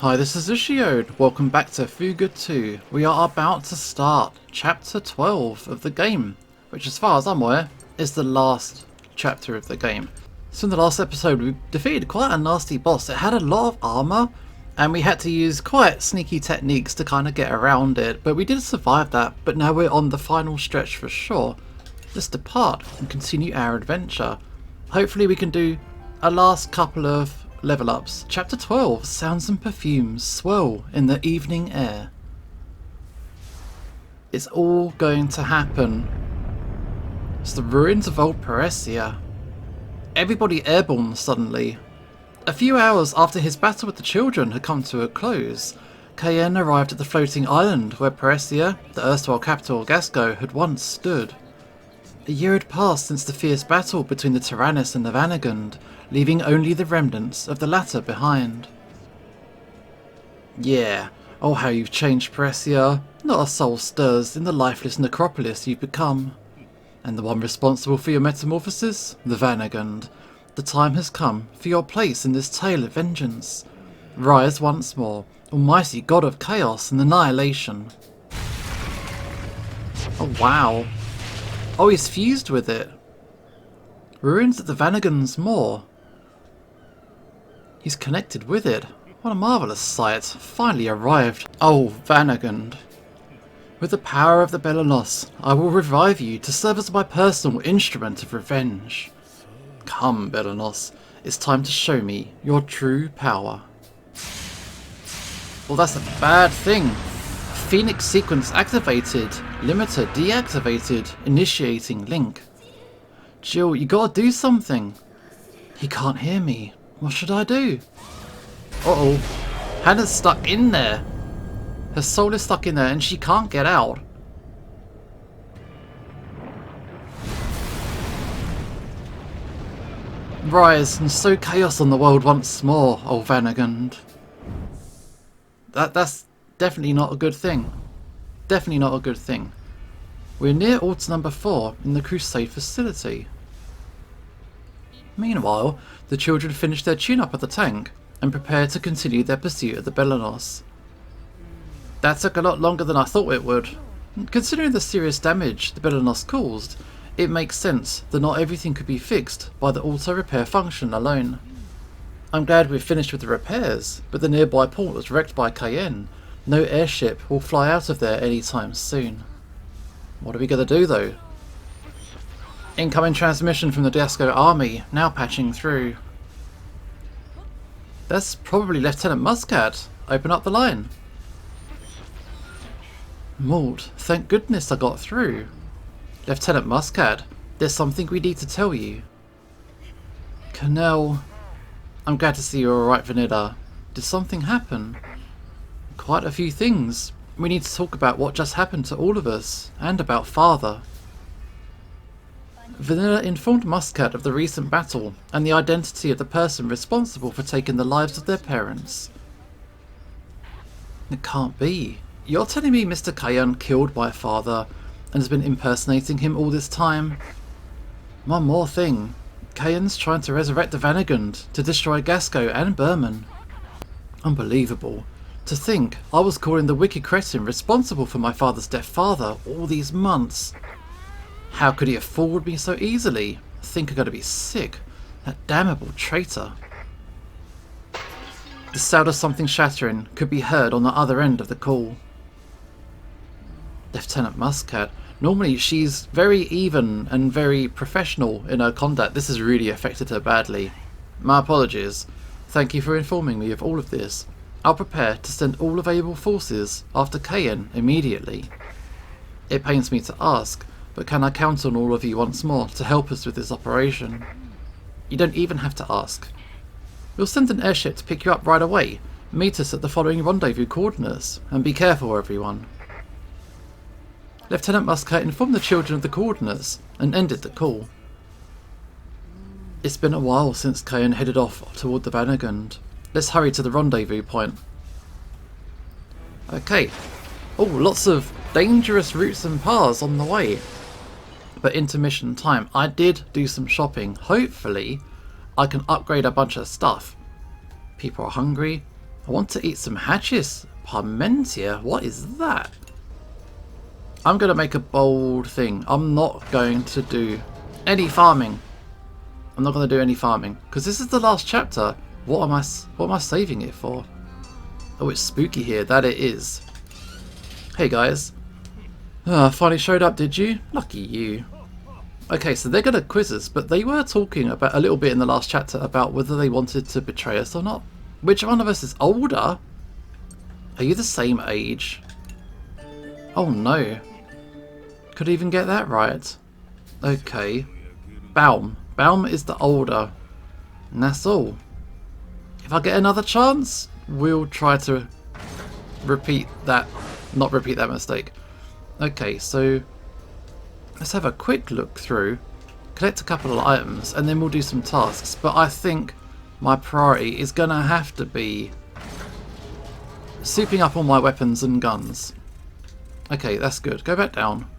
Hi, this is Ushiode. Welcome back to Fuga 2. We are about to start Chapter 12 of the game, which as far as I'm aware, is the last chapter of the game. So in the last episode we defeated quite a nasty boss. It had a lot of armour, and we had to use quite sneaky techniques to kind of get around it, but we did survive that. But now we're on the final stretch for sure. Let's depart and continue our adventure. Hopefully we can do a last couple of level ups. Chapter 12, sounds and perfumes swirl in the evening air. It's all going to happen. It's the ruins of old Parecia. Everybody airborne suddenly. A few hours after his battle with the children had come to a close, Cayenne arrived at the floating island where Parecia, the erstwhile capital of Gasco, had once stood. A year had passed since the fierce battle between the Tyrannus and the Vanagund, leaving only the remnants of the latter behind. Yeah, oh how you've changed, Parecia. Not a soul stirs in the lifeless necropolis you've become. And the one responsible for your metamorphosis? The Vanagund. The time has come for your place in this tale of vengeance. Rise once more, almighty god of chaos and annihilation. Oh wow. Oh, he's fused with it. Ruins at the Vanagund's Moor. He's connected with it. What a marvellous sight. Finally arrived. Oh, Vanagund. With the power of the Belanos, I will revive you to serve as my personal instrument of revenge. Come, Belanos. It's time to show me your true power. Well, that's a bad thing. Phoenix sequence activated. Limiter deactivated. Initiating link. Jill, you gotta do something. He can't hear me. What should I do? Uh-oh. Hannah's stuck in there. Her soul is stuck in there and she can't get out. Rise and sow chaos on the world once more, old Vanagund. That's definitely not a good thing. Definitely not a good thing. We're near Altar number 4 in the Crusade facility. Meanwhile, the children finished their tune-up of the tank and prepared to continue their pursuit of the Belanos. That took a lot longer than I thought it would. Considering the serious damage the Belanos caused, it makes sense that not everything could be fixed by the auto repair function alone. I'm glad we've finished with the repairs, but the nearby port was wrecked by Cayenne. No airship will fly out of there anytime soon. What are we gonna do though? Incoming transmission from the Gasco army, now patching through. That's probably Lieutenant Muscat. Open up the line. Maud, thank goodness I got through. Lieutenant Muscat, there's something we need to tell you. Colonel, I'm glad to see you're alright, Vanilla. Did something happen? Quite a few things. We need to talk about what just happened to all of us, and about Father. Vanilla informed Muscat of the recent battle and the identity of the person responsible for taking the lives of their parents. It can't be. You're telling me Mr. Cayenne killed my father and has been impersonating him all this time? One more thing. Cayenne's trying to resurrect the Vanagund to destroy Gasco and Berman. Unbelievable. To think I was calling the wicked cretin responsible for my father's deaf father all these months. How could he have fooled me so easily? I think I'm going to be sick. That damnable traitor. The sound of something shattering could be heard on the other end of the call. Lieutenant Muscat. Normally she's very even and very professional in her conduct. This has really affected her badly. My apologies. Thank you for informing me of all of this. I'll prepare to send all available forces after Cayenne immediately. It pains me to ask, but can I count on all of you once more to help us with this operation? You don't even have to ask. We'll send an airship to pick you up right away. Meet us at the following rendezvous coordinates, and be careful everyone. Lieutenant Muscat informed the children of the coordinates and ended the call. It's been a while since Cayenne headed off toward the Vanagund. Let's hurry to the rendezvous point. Okay. Oh, lots of dangerous routes and paths on the way. But intermission time. I did do some shopping. Hopefully, I can upgrade a bunch of stuff. People are hungry. I want to eat some hatchis. Parmentier? What is that? I'm going to make a bold thing. I'm not going to do any farming. I'm not going to do any farming. Because this is the last chapter. What am I saving it for? Oh, it's spooky here. That it is. Hey, guys. Finally showed up, did you? Lucky you. Okay, so they're going to quiz us, but they were talking about a little bit in the last chapter about whether they wanted to betray us or not. Which one of us is older? Are you the same age? Oh no. Could even get that right. Okay. Baum. Baum is the older. And that's all. If I get another chance, we'll try to repeat that. Not repeat that mistake. Okay, so let's have a quick look through. Collect a couple of items and then we'll do some tasks. But I think my priority is going to have to be souping up all my weapons and guns. Okay, that's good. Go back down.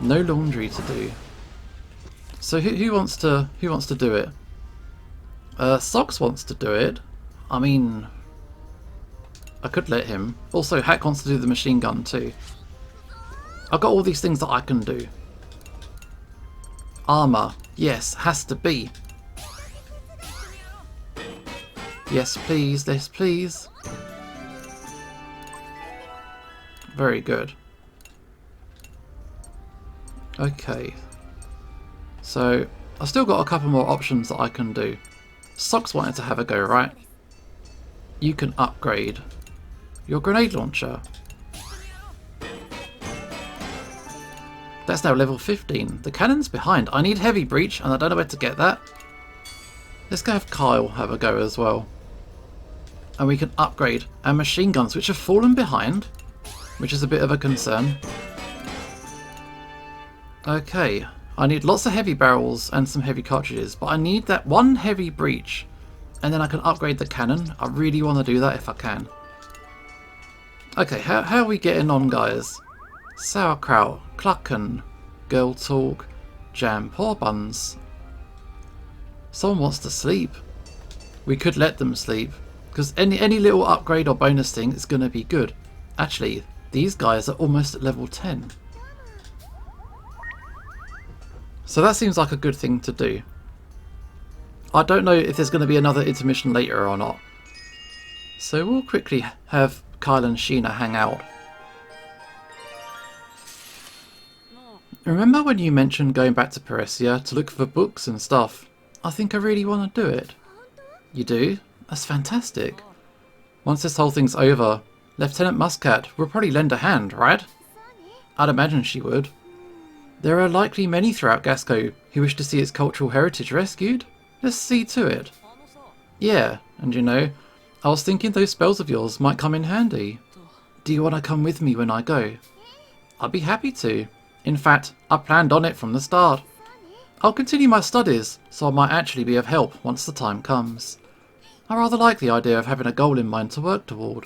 No laundry to do. So who wants to do it? Socks wants to do it. I mean, I could let him. Also, Hack wants to do the machine gun too. I've got all these things that I can do. Armor. Yes, has to be. Yes, please. Yes, please. Very good. Okay. So, I've still got a couple more options that I can do. Socks wanted to have a go, right? You can upgrade your grenade launcher. That's now level 15. The cannon's behind. I need heavy breach and I don't know where to get that. Let's go have Kyle have a go as well. And we can upgrade our machine guns, which have fallen behind, which is a bit of a concern. Okay, I need lots of heavy barrels and some heavy cartridges, but I need that one heavy breach, and then I can upgrade the cannon. I really want to do that if I can. Okay, how are we getting on, guys? Sauerkraut, Clucken, Girl Talk, Jam Poor Buns. Someone wants to sleep. We could let them sleep, because any little upgrade or bonus thing is going to be good. Actually, these guys are almost at level 10. So that seems like a good thing to do. I don't know if there's going to be another intermission later or not. So we'll quickly have Kyle and Sheena hang out. Remember when you mentioned going back to Peresia to look for books and stuff? I think I really want to do it. You do? That's fantastic. Once this whole thing's over, Lieutenant Muscat will probably lend a hand, right? I'd imagine she would. There are likely many throughout Gasco who wish to see its cultural heritage rescued. Let's see to it. Yeah, and you know, I was thinking those spells of yours might come in handy. Do you want to come with me when I go? I'd be happy to. In fact, I planned on it from the start. I'll continue my studies, so I might actually be of help once the time comes. I rather like the idea of having a goal in mind to work toward.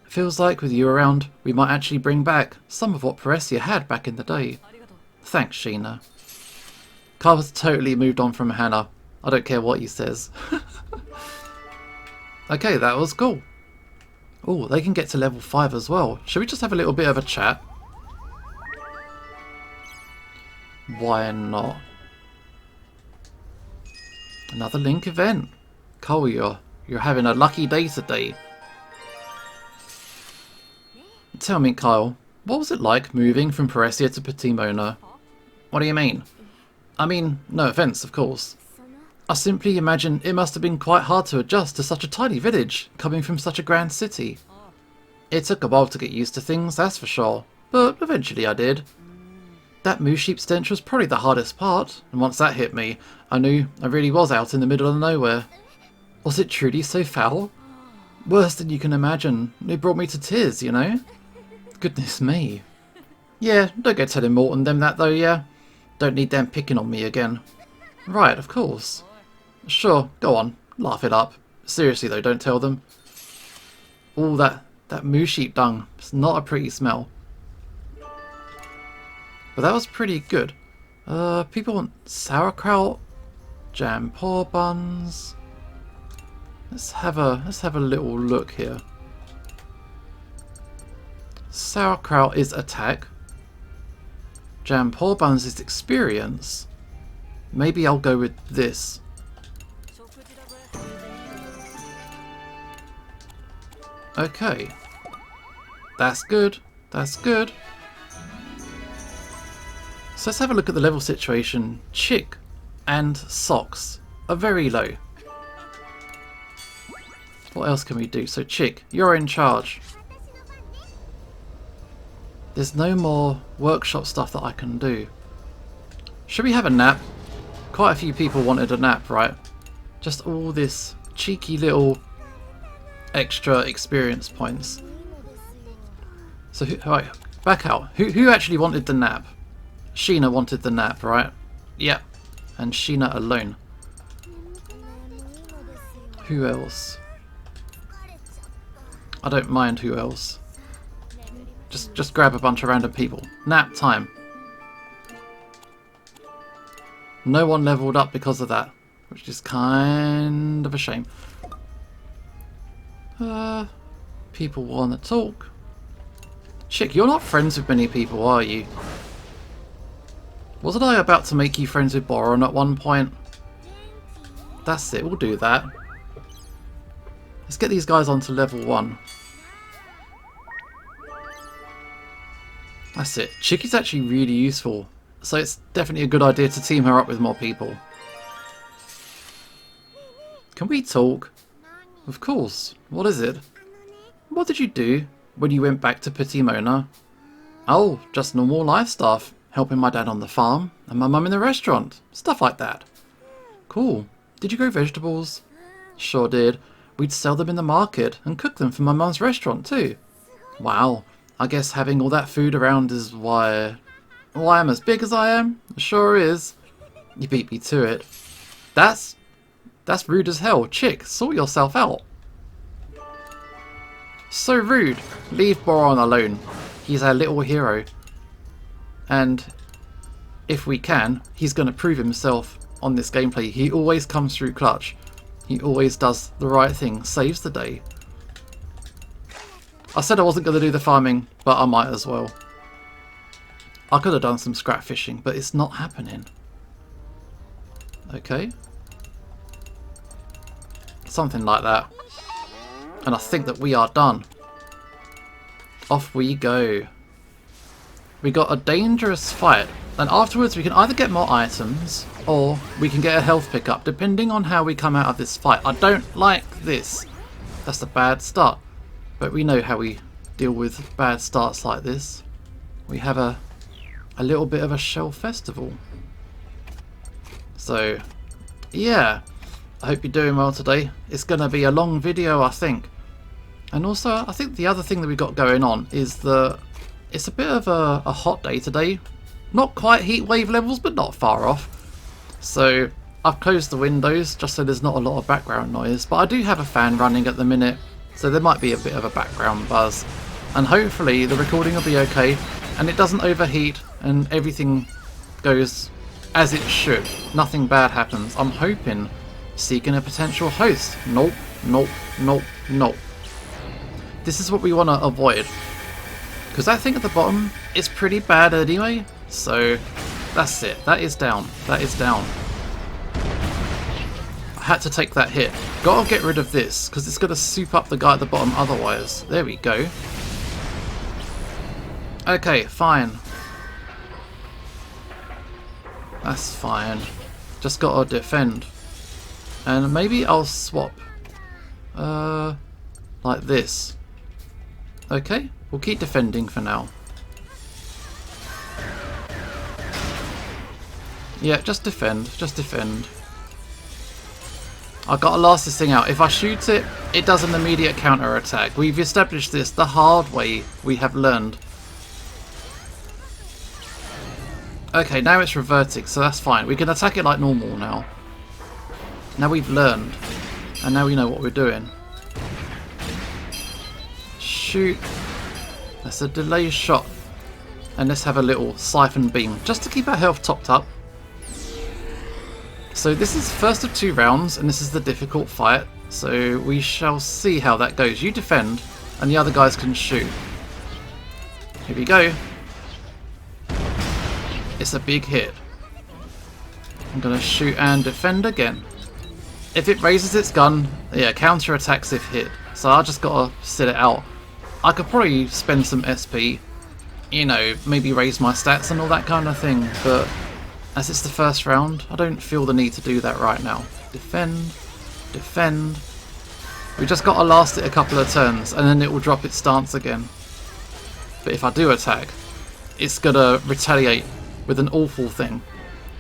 Feels like with you around, we might actually bring back some of what Peresia had back in the day. Thanks, Sheena. Carver's totally moved on from Hannah. I don't care what he says. Okay, that was cool. Oh, they can get to level 5 as well. Should we just have a little bit of a chat? Why not? Another Link event. Cole, you're having a lucky day today. Tell me, Kyle, what was it like moving from Peresia to Patimona? What do you mean? I mean, no offence, of course. I simply imagine it must have been quite hard to adjust to such a tiny village, coming from such a grand city. It took a while to get used to things, that's for sure, but eventually I did. That moose sheep stench was probably the hardest part, and once that hit me, I knew I really was out in the middle of nowhere. Was it truly so foul? Worse than you can imagine. It brought me to tears, you know? Goodness me. Yeah, don't go telling Morton them that though, yeah? Don't need them picking on me again. Right, of course. Sure, go on, laugh it up. Seriously though, don't tell them. All that moose sheep dung. It's not a pretty smell. But that was pretty good. People want sauerkraut, jam poor buns. Let's have a little look here. Sauerkraut is attack. Jam Poor Buns is experience. Maybe I'll go with this. Okay. That's good. That's good. So let's have a look at the level situation. Chick and Socks are very low. What else can we do? So Chick, you're in charge. There's no more workshop stuff that I can do. Should we have a nap? Quite a few people wanted a nap, right? Just all this cheeky little extra experience points. So, right, back out. Who actually wanted the nap? Sheena wanted the nap, right? Yep. And Sheena alone. Who else? I don't mind who else. Just grab a bunch of random people. Nap time. No one leveled up because of that, which is kind of a shame. People want to talk. Chick, you're not friends with many people, are you? Wasn't I about to make you friends with Boron at one point? That's it, we'll do that. Let's get these guys onto level 1. That's it. Chick is actually really useful, so it's definitely a good idea to team her up with more people. Can we talk? Of course. What is it? What did you do when you went back to Petit Mona? Oh, just normal life stuff. Helping my dad on the farm and my mum in the restaurant. Stuff like that. Cool. Did you grow vegetables? Sure did. We'd sell them in the market and cook them for my mum's restaurant too. Wow. I guess having all that food around is why I'm as big as I am. Sure is. You beat me to it. That's rude as hell. Chick, sort yourself out. So rude. Leave Boron alone. He's our little hero. And if we can, he's going to prove himself on this gameplay. He always comes through clutch. He always does the right thing. Saves the day. I said I wasn't going to do the farming, but I might as well. I could have done some scrap fishing, but it's not happening. Okay. Something like that. And I think that we are done. Off we go. We got a dangerous fight. And afterwards we can either get more items or we can get a health pickup, depending on how we come out of this fight. I don't like this. That's a bad start. But we know how we deal with bad starts like this. We have a little bit of a shell festival. So, yeah. I hope you're doing well today. It's going to be a long video, I think. And also, I think the other thing that we've got going on is that it's a bit of a hot day today. Not quite heat wave levels, but not far off. So, I've closed the windows just so there's not a lot of background noise. But I do have a fan running at the minute, so there might be a bit of a background buzz. And hopefully the recording will be okay, and it doesn't overheat, and everything goes as it should. Nothing bad happens. I'm hoping. Seeking a potential host. Nope, nope, nope, nope. This is what we want to avoid. Because that thing at the bottom is pretty bad anyway. So that's it. That is down. That is down. I had to take that hit. Gotta get rid of this because it's going to soup up the guy at the bottom otherwise. There we go. Okay, fine. That's fine. Just gotta defend. And maybe I'll swap. Like this. Okay, we'll keep defending for now. Yeah, just defend. Just defend. I gotta last this thing out. If I shoot it, it does an immediate counter attack. We've established this the hard way. We have learned. Okay, now it's reverting, so that's fine. We can attack it like normal now. Now we've learned. And now we know what we're doing. Shoot. That's a delay shot. And let's have a little siphon beam. Just to keep our health topped up. So this is first of 2 rounds. And this is the difficult fight. So we shall see how that goes. You defend, and the other guys can shoot. Here we go. It's a big hit. I'm going to shoot and defend again. If it raises its gun, yeah, counter attacks if hit. So I just got to sit it out. I could probably spend some SP, you know, maybe raise my stats and all that kind of thing, but as it's the first round, I don't feel the need to do that right now. Defend, defend. We just got to last it a couple of turns and then it will drop its stance again. But if I do attack, it's going to retaliate with an awful thing.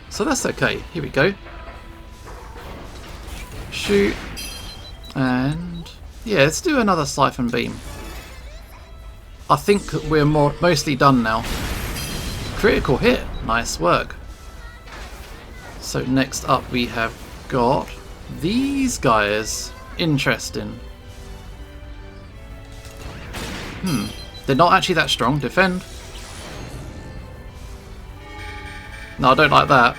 So that's okay. Here we go. Shoot. And yeah, let's do another Siphon Beam. I think we're mostly done now. Critical hit. Nice work. So next up we have got these guys. Interesting. They're not actually that strong. Defend. No, I don't like that.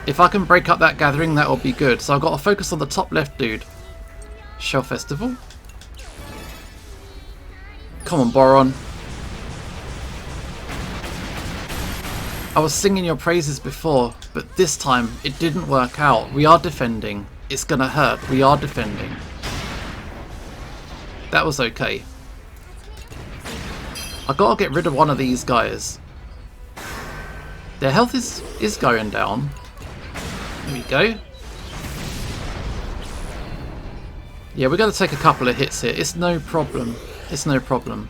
If I can break up that gathering, that will be good. So I've got to focus on the top left dude. Shell Festival. Come on, Boron. I was singing your praises before, but this time it didn't work out. We are defending. It's gonna hurt. We are defending. That was okay. I gotta get rid of one of these guys. Their health is going down. There we go. Yeah, we're gonna take a couple of hits here. It's no problem. It's no problem.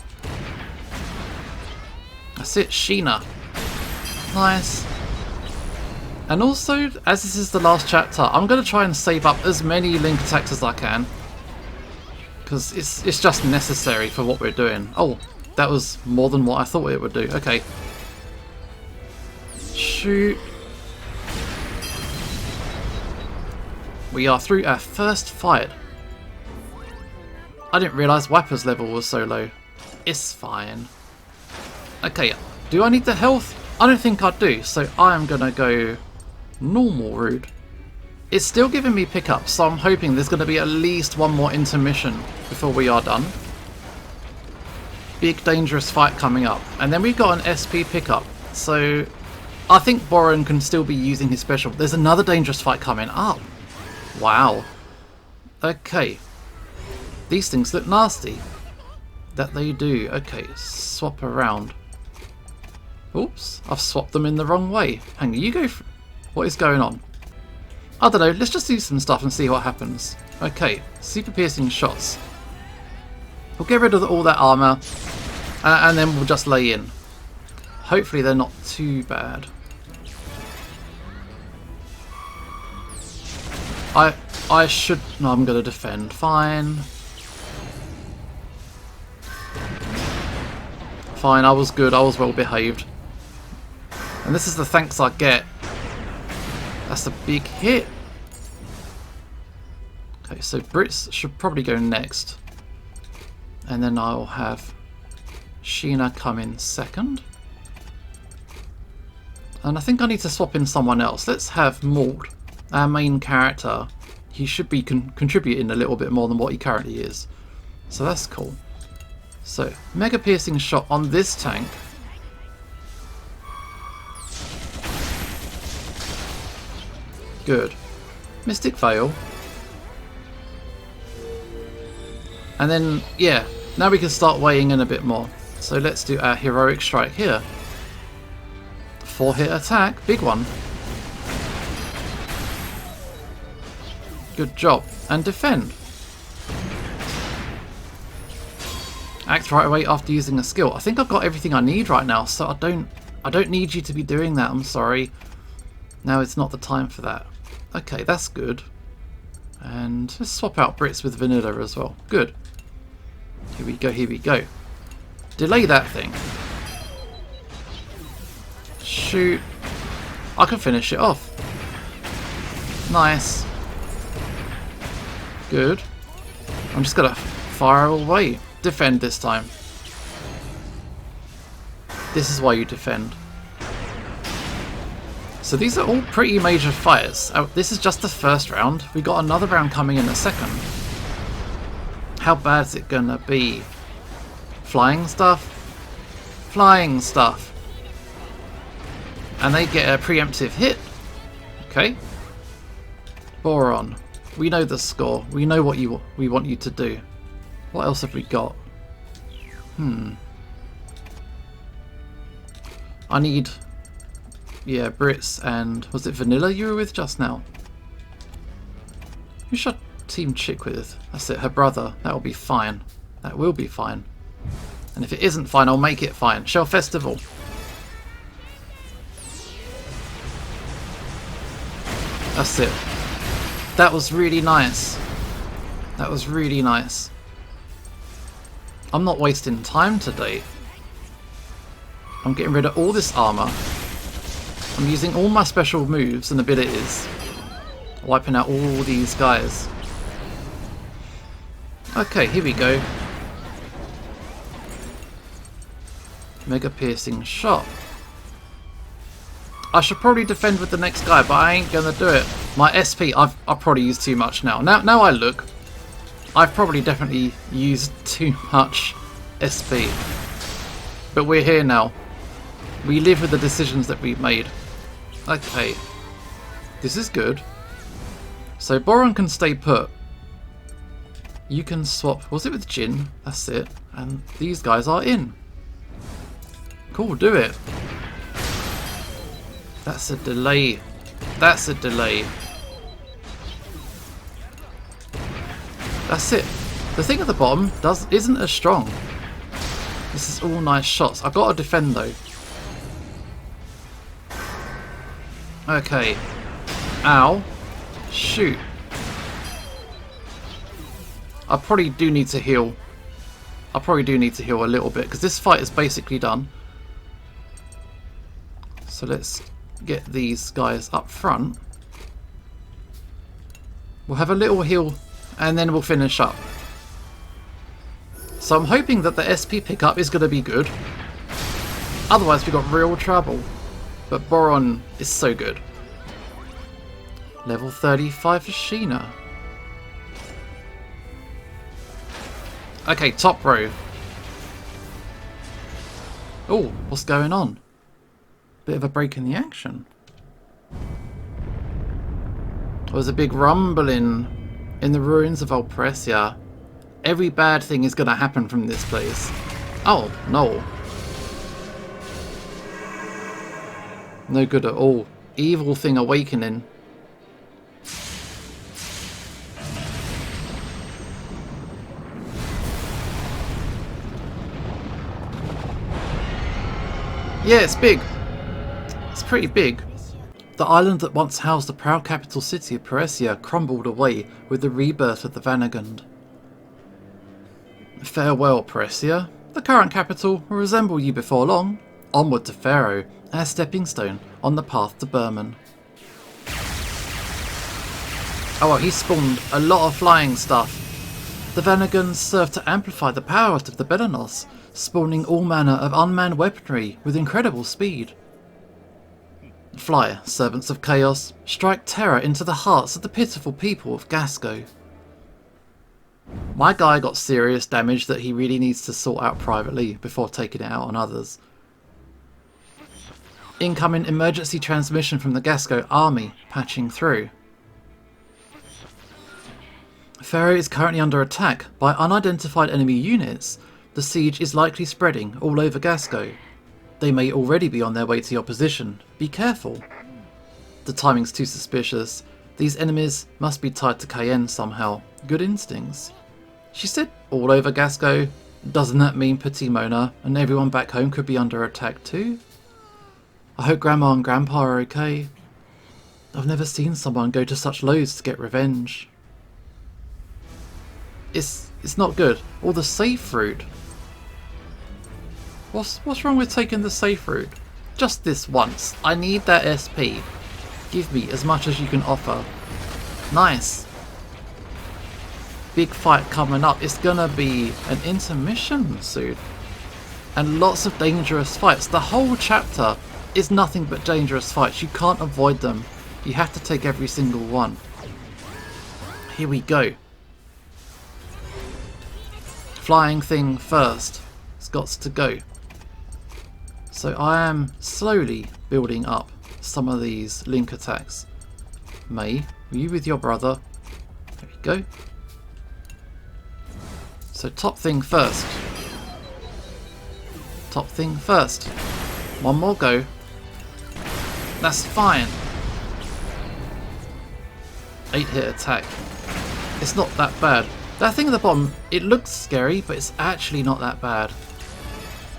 That's it, Sheena. Nice. And also, as this is the last chapter, I'm going to try and save up as many link attacks as I can. Because it's just necessary for what we're doing. Oh, that was more than what I thought it would do. Okay. Shoot. We are through our first fight. I didn't realise Wiper's level was so low. It's fine. Okay, do I need the health? I don't think I do, so I am going to go normal route. It's still giving me pickups, so I'm hoping there's going to be at least one more intermission before we are done. Big dangerous fight coming up. And then we've got an SP pickup, so I think Boron can still be using his special. There's another dangerous fight coming up. Wow. Okay. These things look nasty. That they do. Okay, swap around. Oops, I've swapped them in the wrong way. Hang on, you go. What is going on? I don't know, let's just do some stuff and see what happens. Okay, super piercing shots. We'll get rid of all that armour and then we'll just lay in. Hopefully they're not too bad. I should... No, I'm going to defend. Fine. Fine, I was good. I was well behaved. And this is the thanks I get. That's a big hit. Okay, so Brits should probably go next. And then I'll have Sheena come in second. And I think I need to swap in someone else. Let's have Mort, our main character. He should be contributing a little bit more than what he currently is. So that's cool. So, Mega Piercing Shot on this tank. Good. Mystic Veil. And then, yeah, now we can start weighing in a bit more. So let's do our Heroic Strike here. 4-hit attack, big one. Good job. And defend. Act right away after using a skill. I think I've got everything I need right now, so I don't need you to be doing that, I'm sorry. Now it's not the time for that. Okay, that's good. And let's swap out Brits with Vanilla as well. Good. Here we go, here we go. Delay that thing. Shoot. I can finish it off. Nice. Good. I'm just gonna fire away. Defend this time. This is why you defend. So these are all pretty major fights. This is just the first round. We got another round coming in a second. How bad is it gonna be? Flying stuff? Flying stuff. And they get a preemptive hit. Okay. Boron. We know the score. We know what we want you to do. What else have we got? I need... yeah, Brits and... was it Vanilla you were with just now? Who should I team Chick with? That's it, her brother. That'll be fine. That will be fine. And if it isn't fine, I'll make it fine. Shell Festival. That's it. That was really nice. That was really nice. I'm not wasting time today. I'm getting rid of all this armor. I'm using all my special moves and abilities. Wiping out all these guys. Okay, here we go. Mega piercing shot. I should probably defend with the next guy, but I ain't gonna do it. My SP, I've probably used too much now. Now I look. I've probably definitely used too much SP. But we're here now. We live with the decisions that we've made. Okay. This is good. So Boron can stay put. You can swap. Was it with Jin? That's it. And these guys are in. Cool, do it. That's a delay. That's a delay. That's it. The thing at the bottom isn't as strong. This is all nice shots. I've got to defend though. Okay. Ow. Shoot. I probably do need to heal. I probably do need to heal a little bit because this fight is basically done. So let's get these guys up front. We'll have a little heal and then we'll finish up. So I'm hoping that the SP pickup is going to be good. Otherwise we've got real trouble. But Boron is so good. Level 35 for Sheena. Okay, top row. Oh, what's going on? Bit of a break in the action. There was a big rumbling in the ruins of Old Presia. Every bad thing is going to happen from this place. Oh, no. No good at all. Evil thing awakening. Yeah, it's big. It's pretty big. The island that once housed the proud capital city of Peresia crumbled away with the rebirth of the Vanagund. Farewell, Peresia. The current capital will resemble you before long. Onward to Pharaoh, a stepping stone on the path to Burman. Oh well, he spawned a lot of flying stuff. The Vanaguns serve to amplify the power of the Belanos, spawning all manner of unmanned weaponry with incredible speed. Fly, servants of chaos, strike terror into the hearts of the pitiful people of Gasco. My guy got serious damage that he really needs to sort out privately before taking it out on others. Incoming emergency transmission from the Gasco army, patching through. Pharaoh is currently under attack by unidentified enemy units. The siege is likely spreading all over Gasco. They may already be on their way to your position. Be careful. The timing's too suspicious. These enemies must be tied to Cayenne somehow. Good instincts. She said all over Gasco. Doesn't that mean Petit Mona and everyone back home could be under attack too? I hope Grandma and Grandpa are okay. I've never seen someone go to such loads to get revenge. It's not good. Or the safe route. What's wrong with taking the safe route? Just this once. I need that SP. Give me as much as you can offer. Nice. Big fight coming up. It's gonna be an intermission soon. And lots of dangerous fights. The whole chapter is nothing but dangerous fights. You can't avoid them. You have to take every single one. Here we go. flying thing first. It's got to go. So I am slowly building up some of these link attacks. May, were you with your brother? There we go. So top thing first. Top thing first. One more go. That's fine. 8-hit attack. It's not that bad. That thing at the bottom, it looks scary, but it's actually not that bad.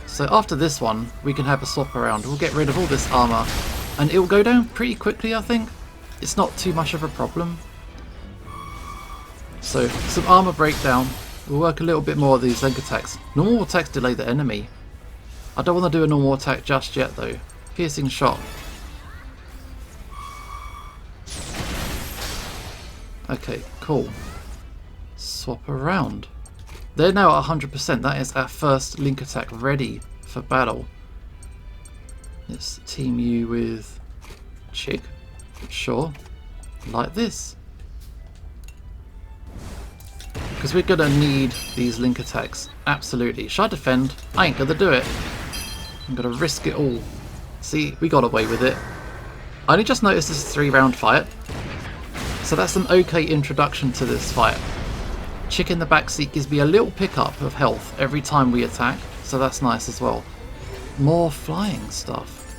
So after this one, we can have a swap around. We'll get rid of all this armor, and it will go down pretty quickly, I think. It's not too much of a problem. So some armor breakdown. We'll work a little bit more of these link attacks. Normal attacks delay the enemy. I don't want to do a normal attack just yet though. Piercing shot. Okay, cool. Swap around. They're now at 100%. That is our first link attack ready for battle. Let's team you with Chick. Sure. Like this. Because we're going to need these link attacks. Absolutely. Should I defend? I ain't going to do it. I'm going to risk it all. See, we got away with it. I only just noticed this is a 3-round fight. So that's an okay introduction to this fight. Chick in the backseat gives me a little pickup of health every time we attack. So that's nice as well. More flying stuff.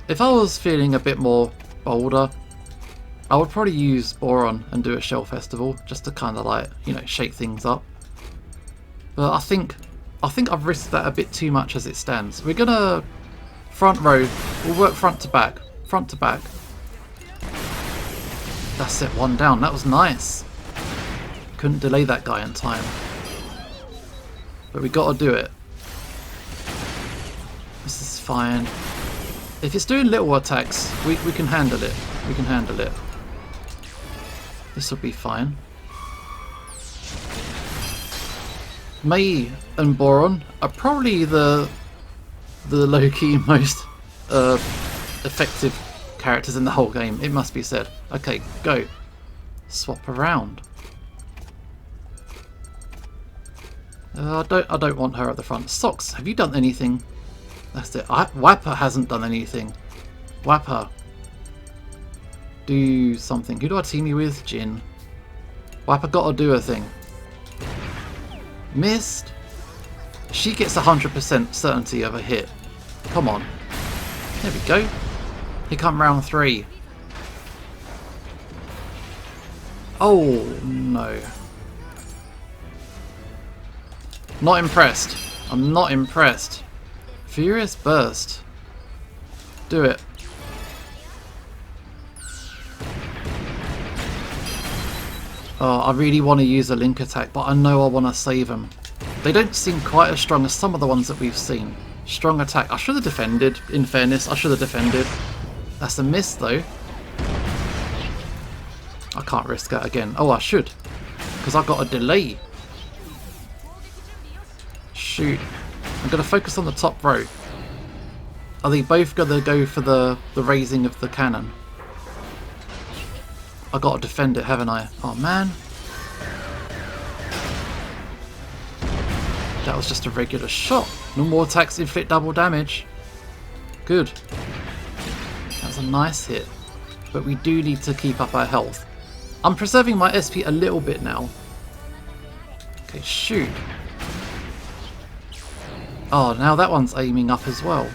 If I was feeling a bit more bolder, I would probably use Boron and do a Shell Festival just to kind of like, you know, shake things up. But I think I've risked that a bit too much as it stands. We're gonna front row. We'll work front to back. Front to back. That's it, one down. That was nice. Couldn't delay that guy in time. But we got to do it. This is fine. If it's doing little attacks, we can handle it. We can handle it. This will be fine. May and Boron are probably the low-key most effective characters in the whole game. It must be said. Okay, go. Swap around. I don't want her at the front. Socks, have you done anything? That's it. Wapper hasn't done anything. Wapper. Do something. Who do I team you with? Jin. Wapper got to do a thing. Missed. She gets 100% certainty of a hit. Come on. There we go. Here come round 3. Oh no. Not impressed. I'm not impressed. Furious Burst. Do it. Oh, I really want to use a link attack, but I know I want to save them. They don't seem quite as strong as some of the ones that we've seen. Strong attack. I should have defended, in fairness. I should have defended. That's a miss, though. I can't risk that again. Oh, I should. Because I've got a delay. Shoot. I'm going to focus on the top row. Are they both going to go for the raising of the cannon? I got to defend it, haven't I? Oh man. That was just a regular shot. Normal attacks inflict double damage. Good. That was a nice hit. But we do need to keep up our health. I'm preserving my SP a little bit now. Okay, shoot. Oh, now that one's aiming up as well.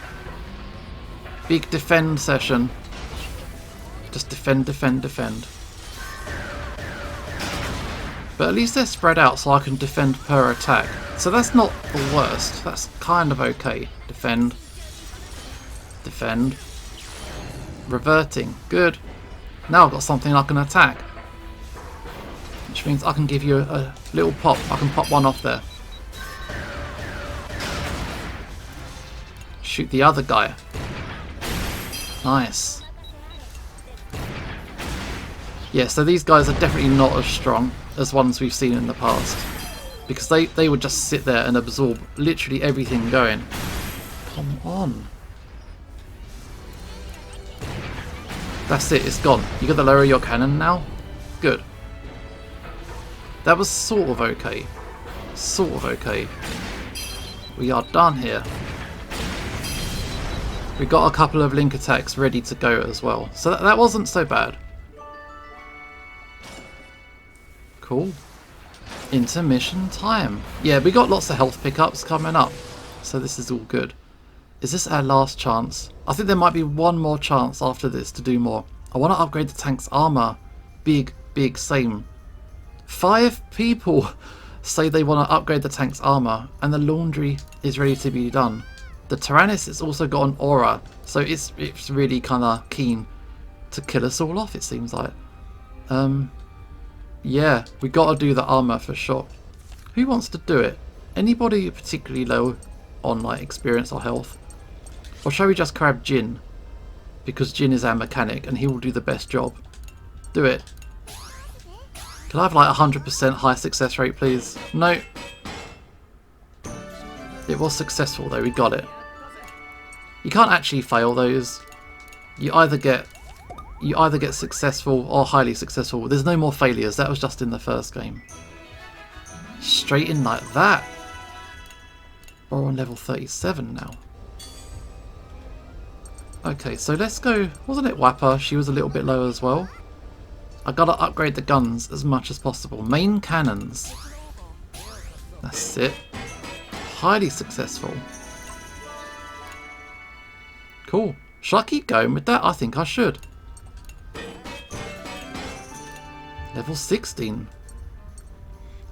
Big defend session. Just defend, defend, defend. But at least they're spread out so I can defend per attack. So that's not the worst. That's kind of okay. Defend. Defend. Reverting. Good. Now I've got something I can attack. Which means I can give you a little pop. I can pop one off there. Shoot the other guy. Nice. Yeah, so these guys are definitely not as strong as ones we've seen in the past. Because they would just sit there and absorb literally everything going. Come on. That's it, it's gone. You got to lower your cannon now? Good. That was sort of okay. sort of okay. We are done here. We got a couple of link attacks ready to go as well. So that wasn't so bad. Cool. Intermission time. Yeah, we got lots of health pickups coming up. So this is all good. Is this our last chance? I think there might be one more chance after this to do more. I want to upgrade the tank's armor. Big, same. 5 people say they want to upgrade the tank's armor, and the laundry is ready to be done. The Tyrannus has also got an aura, so it's really kind of keen to kill us all off, it seems like. Yeah, we got to do the armor for sure. Who wants to do it? Anybody particularly low on like experience or health? Or shall we just grab Jin? Because Jin is our mechanic and he will do the best job. Do it. Can I have like 100% high success rate, please? No. It was successful though, we got it. You can't actually fail those. You either get successful or highly successful. There's no more failures. That was just in the first game. Straight in like that. We're on level 37 now. Okay, so let's go. Wasn't it Wappa? She was a little bit low as well. I gotta upgrade the guns as much as possible. Main cannons. That's it. Highly successful. Cool. Should I keep going with that? I think I should. Level 16.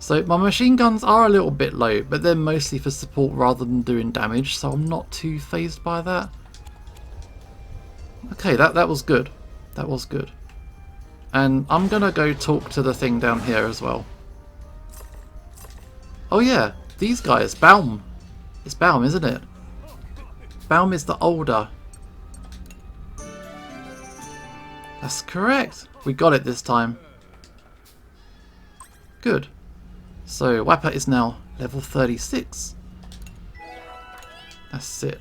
So my machine guns are a little bit low, but they're mostly for support rather than doing damage, so I'm not too fazed by that. Okay, that was good. That was good. And I'm gonna go talk to the thing down here as well. Oh yeah, these guys. Baum. It's Baum, isn't it? Baum is the older. That's correct. We got it this time. Good. So Wappa is now level 36. That's it.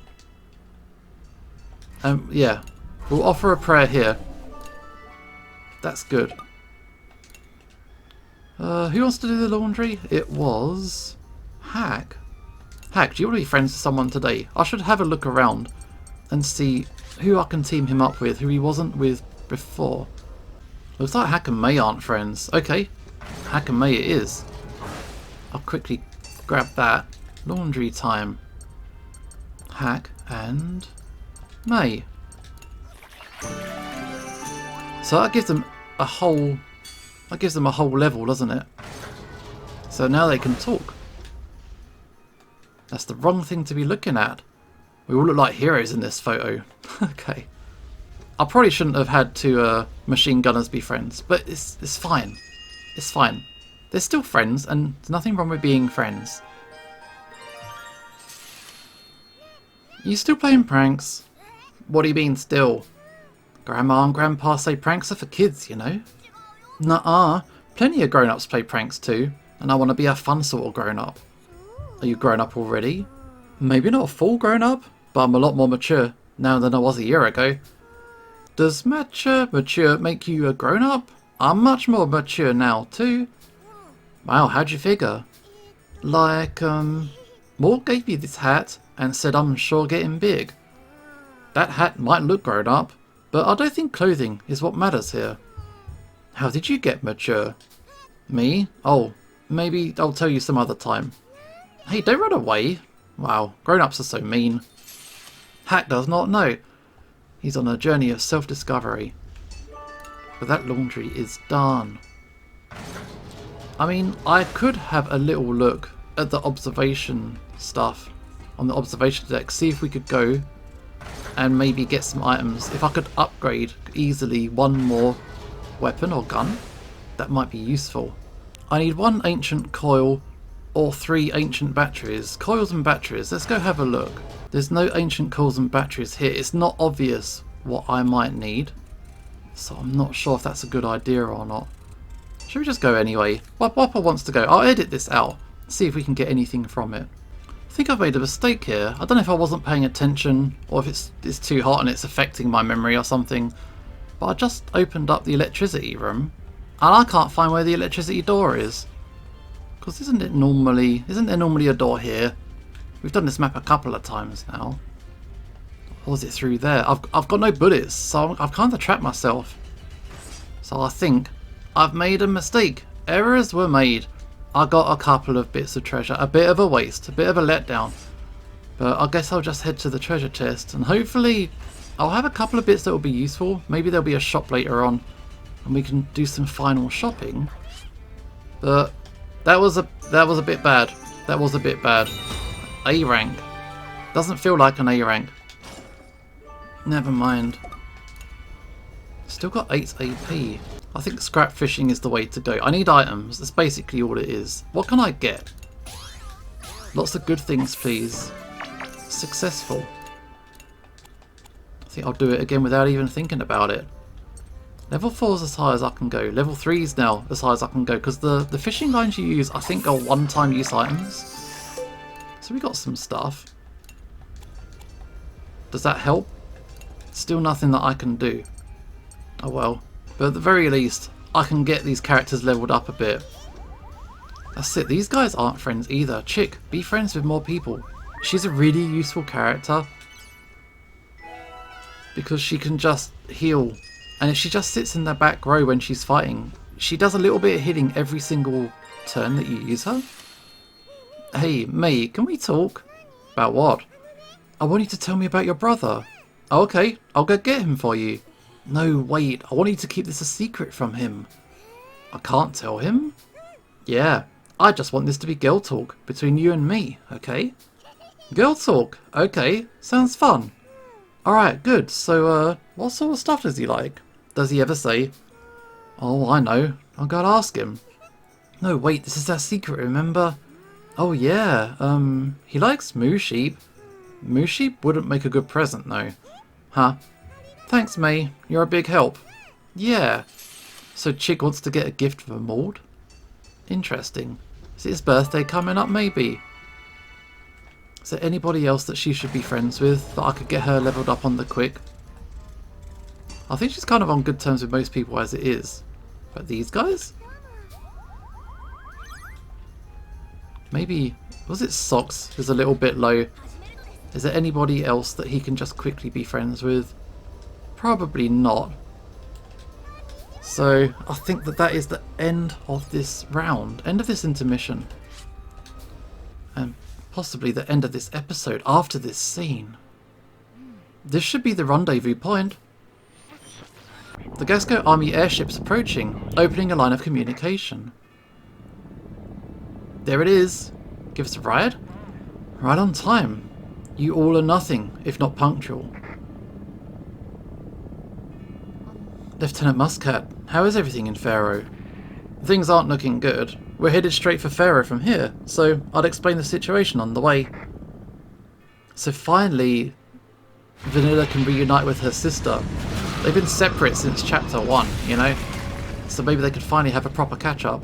Yeah. We'll offer a prayer here. That's good. Who wants to do the laundry? It was Hack. Hack, do you want to be friends with someone today? I should have a look around and see who I can team him up with, who he wasn't with before. Looks like Hack and May aren't friends. Okay, Hack and May it is. I'll quickly grab that. Laundry time. Hack and May. So that gives them a whole level, doesn't it? So now they can talk. That's the wrong thing to be looking at. We all look like heroes in this photo. Okay. I probably shouldn't have had two machine gunners be friends, but it's fine. It's fine. They're still friends, and there's nothing wrong with being friends. You still playing pranks? What do you mean still? Grandma and Grandpa say pranks are for kids, you know? Nuh-uh. Plenty of grown-ups play pranks too, and I want to be a fun sort of grown-up. Are you grown up already? Maybe not full grown-up, but I'm a lot more mature now than I was a year ago. Does mature make you a grown-up? I'm much more mature now too. Wow, how'd you figure? Like, Mort gave me this hat and said I'm sure getting big. That hat might look grown up, but I don't think clothing is what matters here. How did you get mature? Me? Oh, maybe I'll tell you some other time. Hey, don't run away. Wow, grown-ups are so mean. Hack does not know. He's on a journey of self-discovery. But that laundry is done. I mean, I could have a little look at the observation stuff on the observation deck, see if we could go and maybe get some items. If I could upgrade easily one more weapon or gun, that might be useful. I need 1 ancient coil or 3 ancient batteries. Coils and batteries, let's go have a look. There's no ancient coils and batteries here. It's not obvious what I might need, so I'm not sure if that's a good idea or not. Should we just go anyway? Wappa wants to go. I'll edit this out, see if we can get anything from it. I think I've made a mistake here. I don't know if I wasn't paying attention or if it's too hot and it's affecting my memory or something, but I just opened up the electricity room and I can't find where the electricity door is. Because isn't there normally a door here? We've done this map a couple of times now. Or is it through there? I've got no bullets, so I've kind of trapped myself. So I think I've made a mistake. Errors were made. I got a couple of bits of treasure. A bit of a waste, a bit of a letdown. But I guess I'll just head to the treasure chest and hopefully I'll have a couple of bits that will be useful. Maybe there'll be a shop later on and we can do some final shopping. But that was a bit bad. That was a bit bad. A rank. Doesn't feel like an A rank. Never mind. Still got 8 AP. I think scrap fishing is the way to go. I need items. That's basically all it is. What can I get? Lots of good things, please. Successful. I think I'll do it again without even thinking about it. Level 4 is as high as I can go. Level 3 is now as high as I can go because the fishing lines you use I think are one-time use items. So we got some stuff. Does that help? Still nothing that I can do. Oh well. But at the very least I can get these characters leveled up a bit. That's it. These guys aren't friends either. Chick, be friends with more people. She's a really useful character because she can just heal, and if she just sits in the back row when she's fighting, she does a little bit of healing every single turn that you use her. Hey, mate, can we talk? About what? I want you to tell me about your brother. Oh, okay, I'll go get him for you. No, wait, I want you to keep this a secret from him. I can't tell him? Yeah, I just want this to be girl talk between you and me, okay? Girl talk, okay, sounds fun. Alright, good, so what sort of stuff does he like? Does he ever say, oh, I know, I'll go and ask him. No, wait, this is our secret, remember? Oh yeah, he likes moo sheep. Moo sheep wouldn't make a good present though. Huh? Thanks, May, you're a big help. Yeah. So Chick wants to get a gift for Maud? Interesting. Is it his birthday coming up, maybe? Is there anybody else that she should be friends with that I could get her leveled up on the quick? I think she's kind of on good terms with most people as it is. But these guys? Maybe, was it Socks who's a little bit low? Is there anybody else that he can just quickly be friends with? Probably not. So I think that is the end of this round, end of this intermission. And possibly the end of this episode after this scene. This should be the rendezvous point. The Gasco Army airship's approaching, opening a line of communication. There it is. Give us a ride? Right on time. You all are nothing, if not punctual. Lieutenant Muscat, how is everything in Faro? Things aren't looking good. We're headed straight for Faro from here, so I'll explain the situation on the way. So finally, Vanilla can reunite with her sister. They've been separate since chapter 1, you know? So maybe they could finally have a proper catch-up.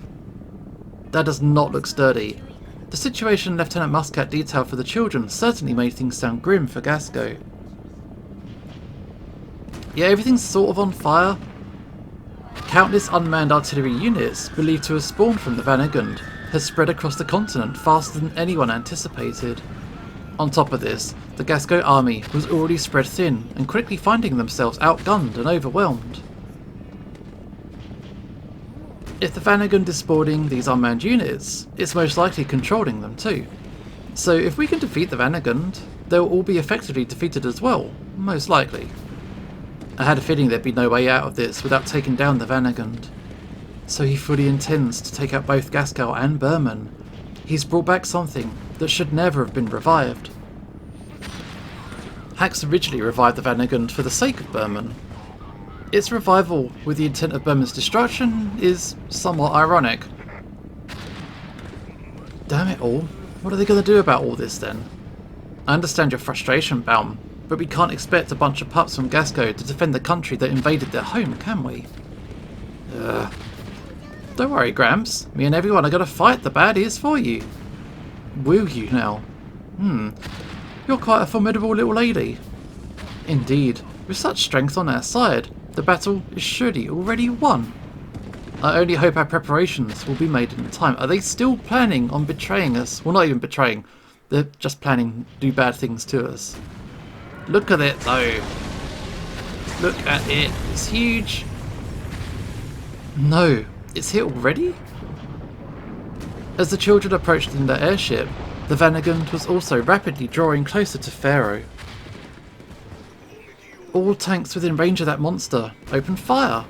That does not look sturdy. The situation Lieutenant Muscat detailed for the children certainly made things sound grim for Gasco. Yeah, everything's sort of on fire. Countless unmanned artillery units, believed to have spawned from the Vanagund, has spread across the continent faster than anyone anticipated. On top of this, the Gasco army was already spread thin and quickly finding themselves outgunned and overwhelmed. If the Vanagund is spawning these unmanned units, it's most likely controlling them too. So if we can defeat the Vanagund, they'll all be effectively defeated as well, most likely. I had a feeling there'd be no way out of this without taking down the Vanagund. So he fully intends to take out both Gascal and Berman. He's brought back something that should never have been revived. Hax originally revived the Vanagund for the sake of Berman. Its revival with the intent of Berman's destruction is somewhat ironic. Damn it all, what are they going to do about all this then? I understand your frustration, Baum, but we can't expect a bunch of pups from Gasco to defend the country that invaded their home, can we? Don't worry, Gramps. Me and everyone are going to fight the baddies for you. Will you now? You're quite a formidable little lady. Indeed, with such strength on our side, the battle is surely already won. I only hope our preparations will be made in time. Are they still planning on betraying us? Well, not even betraying. They're just planning to do bad things to us. Look at it, though. Look at it. It's huge. No. It's here already? As the children approached in their airship, the Vanagund was also rapidly drawing closer to Pharaoh. All tanks within range of that monster opened fire.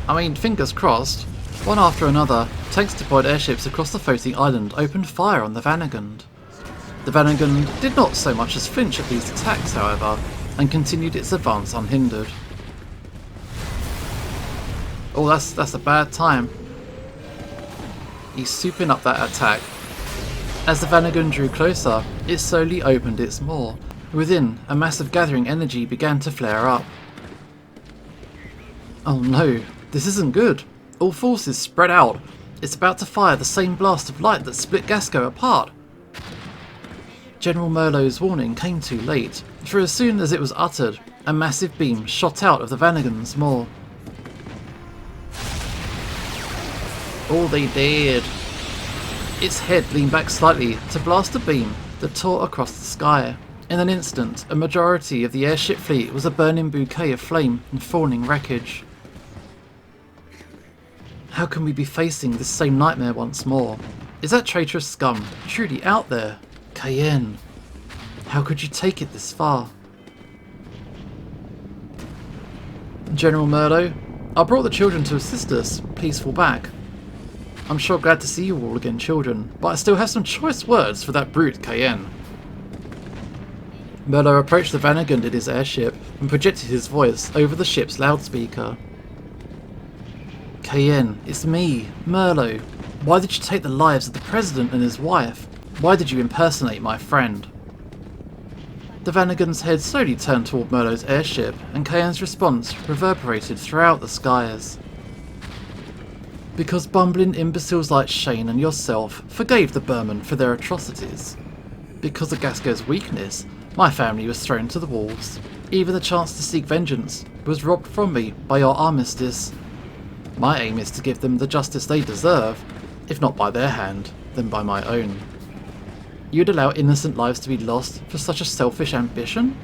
I mean, fingers crossed. One after another, tanks deployed airships across the floating island opened fire on the Vanagund. The Vanagund did not so much as flinch at these attacks, however, and continued its advance unhindered. Oh, that's a bad time. He's souping up that attack. As the Vanagund drew closer, it slowly opened its maw. Within, a massive gathering energy began to flare up. Oh no, this isn't good. All forces spread out. It's about to fire the same blast of light that split Gasco apart. General Merlot's warning came too late, for as soon as it was uttered, a massive beam shot out of the Vanagund's maw. Oh, they dared. Its head leaned back slightly to blast a beam that tore across the sky. In an instant, a majority of the airship fleet was a burning bouquet of flame and falling wreckage. How can we be facing this same nightmare once more? Is that traitorous scum truly out there? Cayenne. How could you take it this far? General Merlot, I brought the children to assist us. Please fall back. I'm sure glad to see you all again, children, but I still have some choice words for that brute Cayenne. Merlot approached the Vanagund in his airship and projected his voice over the ship's loudspeaker. Cayenne, it's me, Merlot. Why did you take the lives of the President and his wife? Why did you impersonate my friend? The Vanagund's head slowly turned toward Merlot's airship, and Cayenne's response reverberated throughout the skies. Because bumbling imbeciles like Shane and yourself forgave the Burman for their atrocities. Because of Gasco's weakness, my family was thrown to the wolves. Even the chance to seek vengeance was robbed from me by your armistice. My aim is to give them the justice they deserve, if not by their hand, then by my own. You'd allow innocent lives to be lost for such a selfish ambition?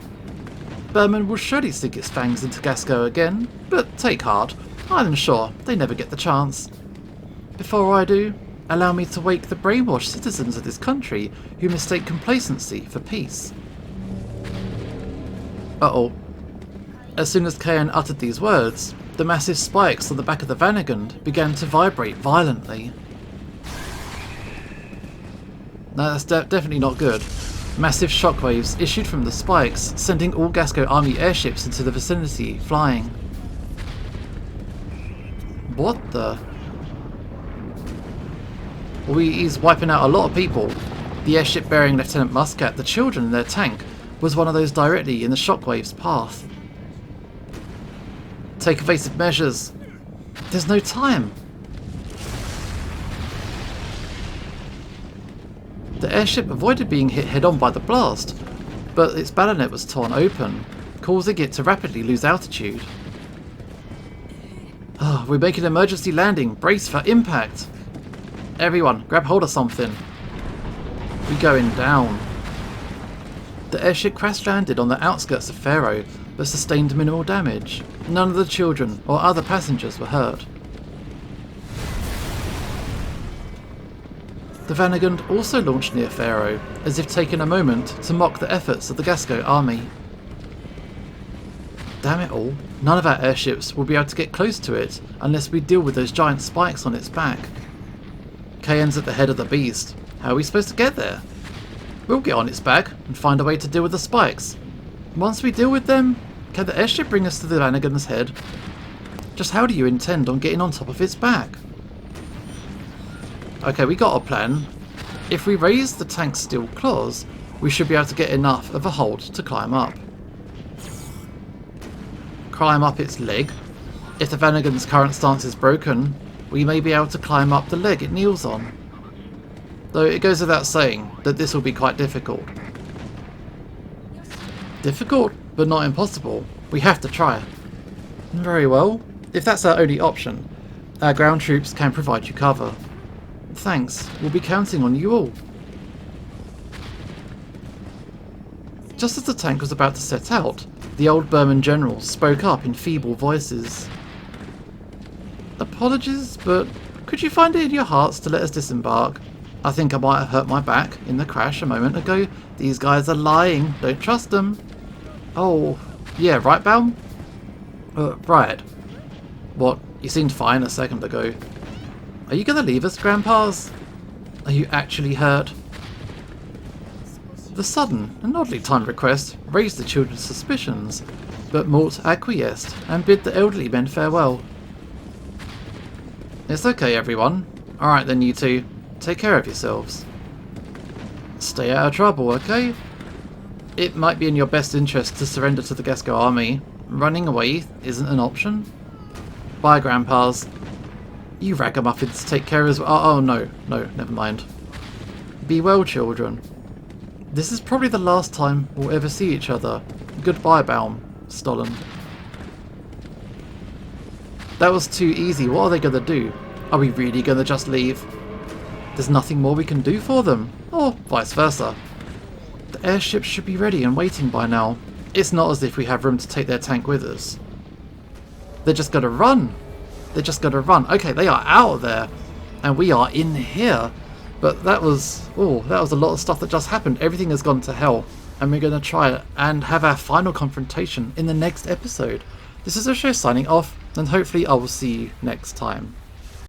Burman will surely sink its fangs into Gasco again, but take heart, I'm sure they never get the chance. Before I do, allow me to wake the brainwashed citizens of this country who mistake complacency for peace. Uh-oh. As soon as Cayenne uttered these words, the massive spikes on the back of the Vanagund began to vibrate violently. No, that's definitely not good. Massive shockwaves issued from the spikes, sending all Gasco army airships into the vicinity, flying. What the? Well, he's wiping out a lot of people. The airship bearing Lieutenant Muscat, the children in their tank, was one of those directly in the shockwave's path. Take evasive measures. There's no time. The airship avoided being hit head-on by the blast, but its ballonet was torn open, causing it to rapidly lose altitude. Oh, we're making an emergency landing. Brace for impact. Everyone, grab hold of something. We're going down. The airship crash-landed on the outskirts of Pharaoh, but sustained minimal damage. None of the children or other passengers were hurt. The Vanagund also launched near Pharaoh, as if taking a moment to mock the efforts of the Gasco army. Damn it all, none of our airships will be able to get close to it unless we deal with those giant spikes on its back. Cayenne's at the head of the beast. How are we supposed to get there? We'll get on its back and find a way to deal with the spikes. Once we deal with them, can the airship bring us to the Vanagund's head? Just how do you intend on getting on top of its back? Okay, we got a plan. If we raise the tank's steel claws, we should be able to get enough of a hold to climb up. Climb up its leg. If the Vanagund's current stance is broken, we may be able to climb up the leg it kneels on. Though it goes without saying that this will be quite difficult. Difficult, but not impossible. We have to try. Very well. If that's our only option, our ground troops can provide you cover. Thanks. We'll be counting on you all. Just as the tank was about to set out, the old Burman general spoke up in feeble voices. Apologies, but could you find it in your hearts to let us disembark? I think I might have hurt my back in the crash a moment ago. These guys are lying. Don't trust them. Oh, yeah, right, Baum? Right. What? You seemed fine a second ago. Are you gonna leave us, Grandpas? Are you actually hurt? The sudden and oddly timed request raised the children's suspicions, but Mort acquiesced and bid the elderly men farewell. It's okay, everyone. Alright then, you two. Take care of yourselves. Stay out of trouble, okay? It might be in your best interest to surrender to the Gesco army. Running away isn't an option. Bye, Grandpas. You ragamuffins take care as well. Oh, no, never mind. Be well, children. This is probably the last time we'll ever see each other. Goodbye, Baum. Stollen. That was too easy. What are they going to do? Are we really going to just leave? There's nothing more we can do for them. Or vice versa. The airship should be ready and waiting by now. It's not as if we have room to take their tank with us. They're just going to run. They're just going to run. Okay, they are out there. And we are in here. But that was a lot of stuff that just happened. Everything has gone to hell. And we're going to try it and have our final confrontation in the next episode. This is Osho signing off. And hopefully I will see you next time.